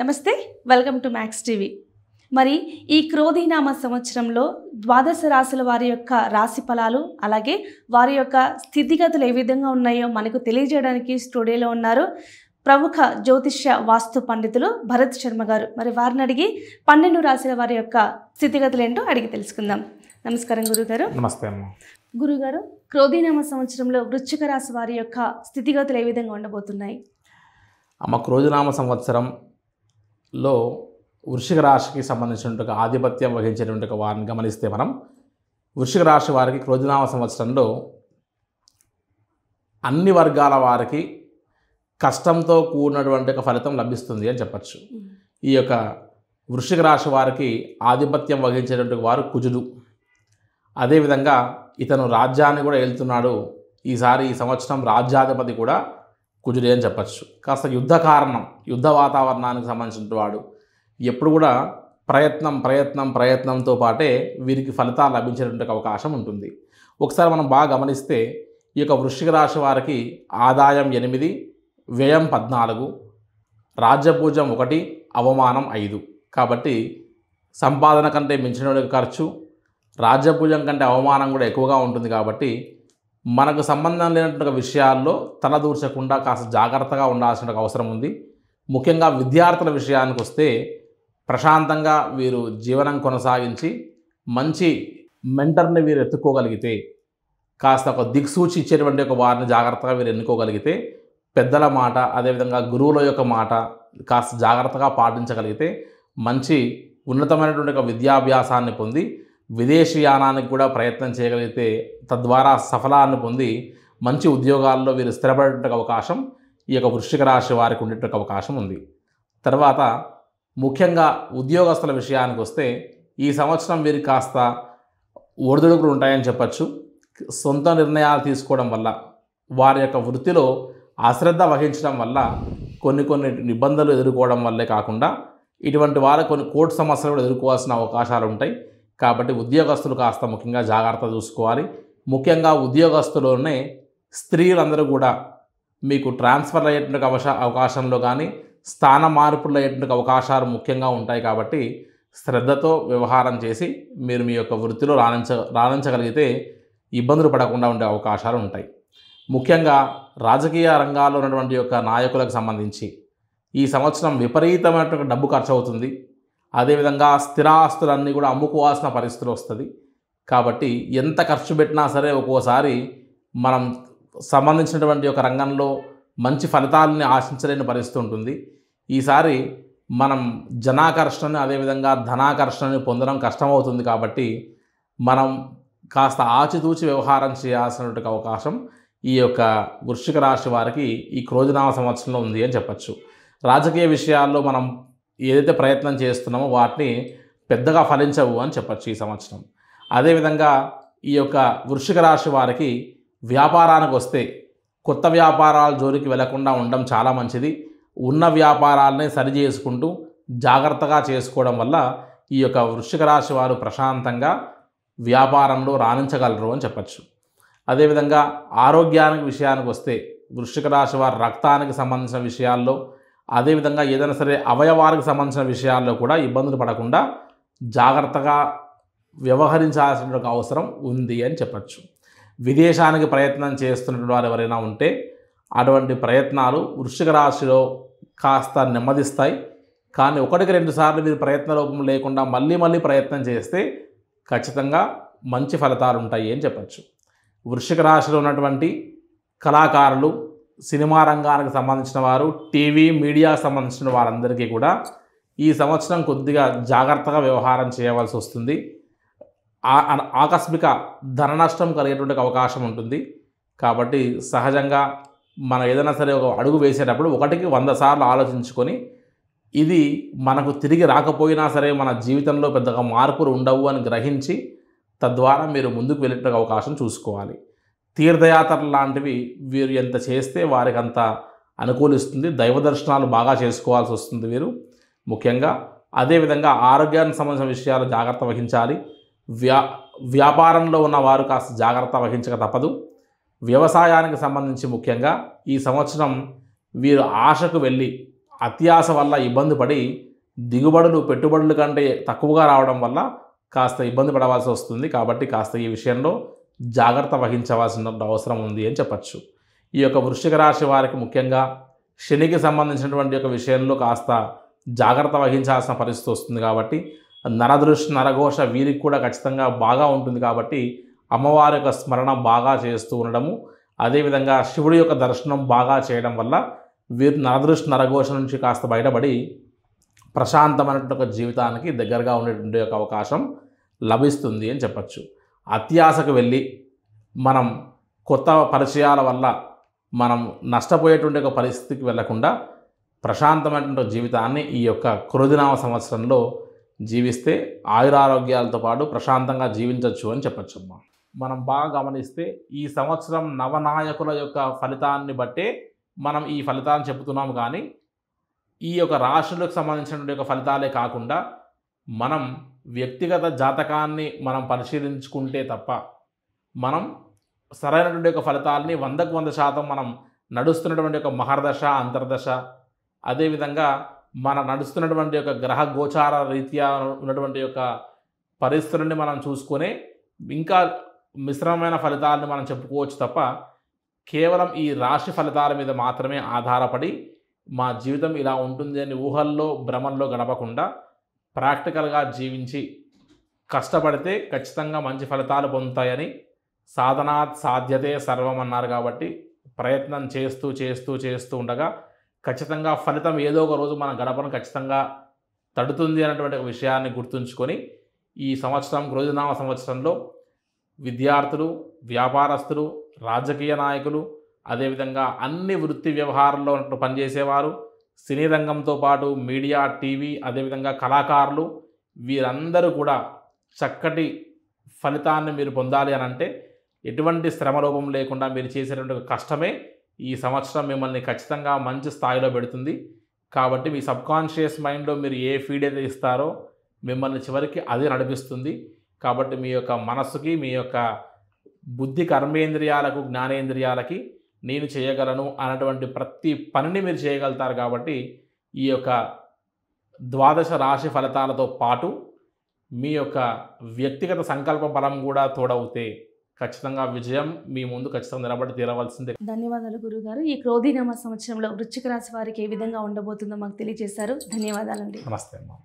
నమస్తే, welcome to max TV. మరి ఈ క్రోధీనామ సంవత్సరంలో ద్వాదశ రాశుల వారి యొక్క రాశి ఫలాలు, అలాగే వారి యొక్క స్థితిగతులు ఏ విధంగా ఉన్నాయో మనకు తెలియజేయడానికి స్టూడియోలో ఉన్నారు ప్రముఖ జ్యోతిష్య వాస్తు పండితులు భరత్ శర్మ గారు. మరి వారిని అడిగి 12 రాశుల వారి యొక్క స్థితిగతులు ఏంటో అడిగి తెలుసుకుందాం. నమస్కారం గురుగారు. నమస్తే అమ్మ. గురుగారు, క్రోధీనామ సంవత్సరంలో వృశ్చిక రాశి వారి యొక్క స్థితిగతులు ఏ విధంగా ఉండబోతున్నాయి? అమ్మ, క్రోధనామ సంవత్సరంలో వృశ్చిక రాశికి సంబంధించినటువంటి ఆధిపత్యం వహించేటువంటి వారిని గమనిస్తే మనం వృశ్చిక రాశి వారికి క్రోధనామ సంవత్సరంలో అన్ని వర్గాల వారికి కష్టంతో కూడినటువంటి ఒక ఫలితం లభిస్తుంది అని చెప్పచ్చు. ఈ యొక్క వృశ్చిక రాశి వారికి ఆధిపత్యం వహించేటువంటి వారు కుజుడు. అదేవిధంగా ఇతను రాజ్యాన్ని కూడా వెళ్తున్నాడు. ఈ సంవత్సరం రాజ్యాధిపతి కూడా కుజుడే అని చెప్పచ్చు. కాస్త యుద్ధ వాతావరణానికి సంబంధించిన వాడు. ఎప్పుడు కూడా ప్రయత్నంతో పాటే వీరికి ఫలితాలు లభించేటువంటి అవకాశం ఉంటుంది. ఒకసారి మనం బాగా గమనిస్తే ఈ యొక్క వృశ్చిక రాశి వారికి ఆదాయం 8, వ్యయం 14, రాజ్యపూజ్యం 1, అవమానం 5. కాబట్టి సంపాదన కంటే మించిన ఖర్చు, రాజ్యపూజ్యం కంటే అవమానం కూడా ఎక్కువగా ఉంటుంది. కాబట్టి మనకు సంబంధం లేనటువంటి విషయాల్లో తలదూర్చకుండా కాస్త జాగ్రత్తగా ఉండాల్సిన అవసరం ఉంది. ముఖ్యంగా విద్యార్థుల విషయానికి వస్తే ప్రశాంతంగా వీరు జీవనం కొనసాగించి మంచి మెంటర్ని వీరు ఎత్తుకోగలిగితే, కాస్త ఒక దిక్సూచి ఇచ్చేటువంటి ఒక వారిని జాగ్రత్తగా వీరు ఎన్నుకోగలిగితే, పెద్దల మాట అదేవిధంగా గురువుల యొక్క మాట కాస్త జాగ్రత్తగా పాటించగలిగితే మంచి ఉన్నతమైనటువంటి ఒక విద్యాభ్యాసాన్ని పొంది విదేశీయానానికి కూడా ప్రయత్నం చేయగలిగితే తద్వారా సఫలాన్ని పొంది మంచి ఉద్యోగాల్లో వీరు స్థిరపడేటువంటి అవకాశం ఈ యొక్క వృశ్చిక రాశి వారికి ఉండేటువంటి అవకాశం ఉంది. తర్వాత ముఖ్యంగా ఉద్యోగస్తుల విషయానికి వస్తే ఈ సంవత్సరం వీరికి కాస్త ఒడిదుడుకులు ఉంటాయని చెప్పచ్చు. సొంత నిర్ణయాలు తీసుకోవడం వల్ల, వారి యొక్క వృత్తిలో అశ్రద్ధ వహించడం వల్ల కొన్ని నిబంధనలు ఎదుర్కోవడం వల్లే కాకుండా ఇటువంటి వారు కొన్ని కోర్టు సమస్యలు కూడా ఎదుర్కోవాల్సిన అవకాశాలు ఉంటాయి. కాబట్టి ఉద్యోగస్తులు కాస్త ముఖ్యంగా జాగ్రత్త చూసుకోవాలి. ముఖ్యంగా ఉద్యోగస్తులోనే స్త్రీలందరూ కూడా మీకు ట్రాన్స్ఫర్ అయ్యేటువంటి అవకాశంలో కానీ స్థాన మార్పులు అయ్యేటువంటి అవకాశాలు ముఖ్యంగా ఉంటాయి. కాబట్టి శ్రద్ధతో వ్యవహారం చేసి మీరు మీ యొక్క వృత్తిలో రాణించగలిగితే ఇబ్బందులు పడకుండా ఉండే అవకాశాలు ఉంటాయి. ముఖ్యంగా రాజకీయ రంగాల్లో ఉన్నటువంటి యొక్క నాయకులకు సంబంధించి ఈ సంవత్సరం విపరీతమైనటువంటి డబ్బు ఖర్చు అవుతుంది. అదేవిధంగా స్థిరాస్తులన్నీ కూడా అమ్ముకోవాల్సిన పరిస్థితులు వస్తుంది. కాబట్టి ఎంత ఖర్చు పెట్టినా సరే ఒక్కోసారి మనం సంబంధించినటువంటి ఒక రంగంలో మంచి ఫలితాలని ఆశించలేని పరిస్థితి ఉంటుంది. ఈసారి మనం జనాకర్షణని అదేవిధంగా ధనాకర్షణని పొందడం కష్టమవుతుంది. కాబట్టి మనం కాస్త ఆచితూచి వ్యవహారం చేయాల్సినటువంటి అవకాశం ఈ యొక్క వృశ్చిక రాశి వారికి ఈ క్రోధనామ సంవత్సరంలో ఉంది అని చెప్పచ్చు. రాజకీయ విషయాల్లో మనం ఏదైతే ప్రయత్నం చేస్తున్నామో వాటిని పెద్దగా ఫలించవు అని చెప్పచ్చు ఈ సంవత్సరం. అదేవిధంగా ఈ యొక్క వృశ్చిక రాశి వారికి వ్యాపారానికి వస్తే కొత్త వ్యాపారాల జోలికి వెళ్లకుండా ఉండడం చాలా మంచిది. ఉన్న వ్యాపారాలనే సరి చేసుకుంటూ జాగ్రత్తగా చేసుకోవడం వల్ల ఈ యొక్క వృశ్చిక రాశి వారు ప్రశాంతంగా వ్యాపారంలో రాణించగలరు అని చెప్పచ్చు. అదేవిధంగా ఆరోగ్యానికి విషయానికి వస్తే వృశ్చిక రాశి వారు రక్తానికి సంబంధించిన విషయాల్లో, అదేవిధంగా ఏదైనా సరే అవయవానికి సంబంధించిన విషయాల్లో కూడా ఇబ్బందులు పడకుండా జాగ్రత్తగా వ్యవహరించాల్సిన అవసరం ఉంది అని చెప్పచ్చు. విదేశానికి ప్రయత్నం చేస్తున్న వారు ఎవరైనా ఉంటే అటువంటి ప్రయత్నాలు వృశ్చిక రాశిలో కాస్త నెమ్మదిస్తాయి. కానీ 1-2 సార్లు మీరు ప్రయత్న లోపం లేకుండా మళ్ళీ ప్రయత్నం చేస్తే ఖచ్చితంగా మంచి ఫలితాలు ఉంటాయి అని చెప్పచ్చు. వృశ్చిక రాశిలో ఉన్నటువంటి కళాకారులు, సినిమా రంగానికి సంబంధించిన వారు, టీవీ మీడియాకు సంబంధించిన వారందరికీ కూడా ఈ సంవత్సరం కొద్దిగా జాగ్రత్తగా వ్యవహారం చేయవలసి వస్తుంది. ఆకస్మిక ధన నష్టం కలిగేటువంటి అవకాశం ఉంటుంది. కాబట్టి సహజంగా మనం ఏదైనా సరే ఒక అడుగు వేసేటప్పుడు 100 సార్లు ఆలోచించుకొని ఇది మనకు తిరిగి రాకపోయినా సరే మన జీవితంలో పెద్దగా మార్పులు ఉండవు అని గ్రహించి తద్వారా మీరు ముందుకు వెళ్ళే అవకాశం చూసుకోవాలి. తీర్థయాత్రలు లాంటివి వీరు ఎంత చేస్తే వారికి అంత అనుకూలిస్తుంది. దైవ దర్శనాలు బాగా చేసుకోవాల్సి వస్తుంది వీరు ముఖ్యంగా. అదేవిధంగా ఆరోగ్యానికి సంబంధించిన విషయాలు జాగ్రత్త వహించాలి. వ్యాపారంలో ఉన్న వారు కాస్త జాగ్రత్త వహించక తప్పదు. వ్యవసాయానికి సంబంధించి ముఖ్యంగా ఈ సంవత్సరం వీరు ఆశకు వెళ్ళి అత్యాశ వల్ల ఇబ్బంది పడి దిగుబడులు పెట్టుబడుల కంటే తక్కువగా రావడం వల్ల కాస్త ఇబ్బంది పడవలసి వస్తుంది. కాబట్టి కాస్త ఈ విషయంలో జాగ్రత్త వహించవలసిన అవసరం ఉంది అని చెప్పచ్చు. ఈ యొక్క వృశ్చిక రాశి వారికి ముఖ్యంగా శనికి సంబంధించినటువంటి యొక్క విషయంలో కాస్త జాగ్రత్త వహించాల్సిన పరిస్థితి వస్తుంది. కాబట్టి నరదృష్టి నరఘోష వీరికి కూడా ఖచ్చితంగా బాగా ఉంటుంది. కాబట్టి అమ్మవారి యొక్క స్మరణ బాగా చేస్తూ ఉండడము, అదేవిధంగా శివుడి యొక్క దర్శనం బాగా చేయడం వల్ల వీరు నరదృష్టి నరఘోష నుంచి కాస్త బయటపడి ప్రశాంతమైనటువంటి ఒక జీవితానికి దగ్గరగా ఉండేటువంటి ఒక అవకాశం లభిస్తుంది అని చెప్పచ్చు. అత్యాశకు వెళ్ళి మనం కొత్త పరిచయాల వల్ల మనం నష్టపోయేటువంటి ఒక పరిస్థితికి వెళ్లకుండా ప్రశాంతమైనటువంటి జీవితాన్ని ఈ యొక్క క్రోధినామ సంవత్సరంలో జీవిస్తే ఆయురారోగ్యాలతో పాటు ప్రశాంతంగా జీవించవచ్చు అని చెప్పచ్చమ్మా. మనం బాగా గమనిస్తే ఈ సంవత్సరం నవనాయకుల యొక్క ఫలితాన్ని బట్టే మనం ఈ ఫలితాన్ని చెబుతున్నాం. కానీ ఈ యొక్క రాశులకు సంబంధించినటువంటి యొక్క ఫలితాలే కాకుండా మనం వ్యక్తిగత జాతకాన్ని మనం పరిశీలించుకుంటే తప్ప మనం సరైనటువంటి యొక్క ఫలితాలని 100% మనం నడుస్తున్నటువంటి యొక్క మహర్దశ అంతర్దశ, అదేవిధంగా మన నడుస్తున్నటువంటి యొక్క గ్రహ గోచార రీత్యా ఉన్నటువంటి యొక్క పరిస్థితులని మనం చూసుకొని ఇంకా మిశ్రమమైన ఫలితాలను మనం చెప్పుకోవచ్చు తప్ప కేవలం ఈ రాశి ఫలితాల మీద మాత్రమే ఆధారపడి మా జీవితం ఇలా ఉంటుంది అని ఊహల్లో భ్రమల్లో గడపకుండా ప్రాక్టికల్గా జీవించి కష్టపడితే ఖచ్చితంగా మంచి ఫలితాలు పొందుతాయని సాధనాత్ సాధ్యతే సర్వం అన్నారు. కాబట్టి ప్రయత్నం చేస్తూ చేస్తూ చేస్తూ ఉండగా ఖచ్చితంగా ఫలితం ఏదో ఒక రోజు మన గడపను ఖచ్చితంగా తడుతుంది అన్నటువంటి విషయాన్ని గుర్తుంచుకొని ఈ సంవత్సరం క్రోధినామ సంవత్సరంలో విద్యార్థులు, వ్యాపారస్తులు, రాజకీయ నాయకులు, అదేవిధంగా అన్ని వృత్తి వ్యవహారాల్లో పనిచేసేవారు, సినీ రంగంతో పాటు మీడియా, టీవీ, అదేవిధంగా కళాకారులు వీరందరూ కూడా చక్కటి ఫలితాన్ని మీరు పొందాలి అని అంటే ఎటువంటి శ్రమలోపం లేకుండా మీరు చేసేటువంటి కష్టమే ఈ సంవత్సరం మిమ్మల్ని ఖచ్చితంగా మంచి స్థాయిలో పెడుతుంది. కాబట్టి మీ సబ్కాన్షియస్ మైండ్లో మీరు ఏ ఫీడ్ అయితే ఇస్తారో మిమ్మల్ని చివరికి అది నడిపిస్తుంది. కాబట్టి మీ యొక్క మనస్సుకి, మీ యొక్క బుద్ధి కర్మేంద్రియాలకు, జ్ఞానేంద్రియాలకి నేను చేయగలను అన్నటువంటి ప్రతి పనిని మీరు చేయగలుగుతారు. కాబట్టి ఈ యొక్క ద్వాదశ రాశి ఫలితాలతో పాటు మీ యొక్క వ్యక్తిగత సంకల్ప బలం కూడా తోడవుతే ఖచ్చితంగా విజయం మీ ముందు ఖచ్చితంగా నిలబడి తీరవలసిందే. ధన్యవాదాలు గురుగారు. ఈ క్రోధినామ సంవత్సరంలో వృశ్చిక రాశి వారికి ఏ విధంగా ఉండబోతుందో మాకు తెలియజేశారు. ధన్యవాదాలండి. నమస్తే అమ్మా.